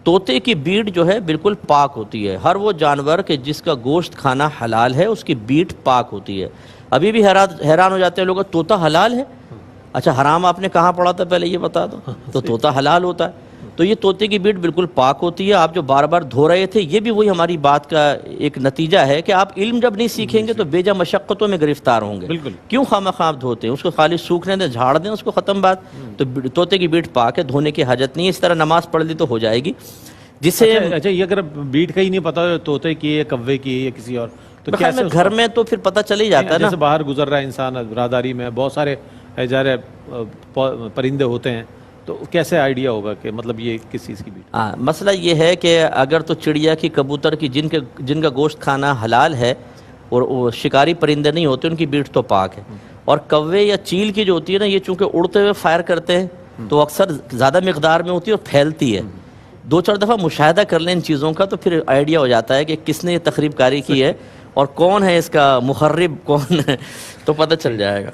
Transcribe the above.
طوطے کی بیٹ جو ہے بالکل پاک ہوتی ہے. ہر وہ جانور کہ جس کا گوشت کھانا حلال ہے اس کی بیٹ پاک ہوتی ہے. ابھی بھی حیران ہو جاتے ہیں لوگ, طوطا حلال ہے؟ اچھا حرام آپ نے کہاں پڑھا تھا پہلے یہ بتا دو. تو طوطا حلال ہوتا ہے. تو یہ طوطے کی بیٹ بالکل پاک ہوتی ہے. آپ جو بار بار دھو رہے تھے یہ بھی وہی ہماری بات کا ایک نتیجہ ہے کہ آپ علم جب نہیں سیکھیں گے تو بیجا مشقتوں میں گرفتار ہوں گے. کیوں خواہ دھوتے ہیں؟ اس کو خالی سوکھنے دیں, جھاڑ دیں, اس کو ختم بات. تو طوطے کی بیٹ پاک ہے, دھونے کی حاجت نہیں ہے. اس طرح نماز پڑھ لی تو ہو جائے گی. جس سے اچھا یہ اگر بیٹ کا ہی نہیں پتا طوطے کی ہے, کوے کی ہے یا کسی اور, تو کیسے گھر میں تو پھر پتہ چل ہی جاتا ہے نا. جیسے باہر گزر رہا ہے انسان برادری میں, بہت سارے ظاہر پرندے ہوتے ہیں, تو کیسے آئیڈیا ہوگا کہ مطلب یہ کس چیز کی بیٹ؟ مسئلہ یہ ہے کہ اگر تو چڑیا کی, کبوتر کی, جن کا گوشت کھانا حلال ہے اور وہ شکاری پرندے نہیں ہوتے, ان کی بیٹ تو پاک ہے. اور کوے یا چیل کی جو ہوتی ہے نا, یہ چونکہ اڑتے ہوئے فائر کرتے ہیں تو اکثر زیادہ مقدار میں ہوتی ہے اور پھیلتی ہے. 2-4 دفعہ مشاہدہ کر لیں ان چیزوں کا تو پھر آئیڈیا ہو جاتا ہے کہ کس نے یہ تخریب کاری کی ہے اور کون ہے اس کا مخرب, کون ہے, تو پتہ چل جائے گا.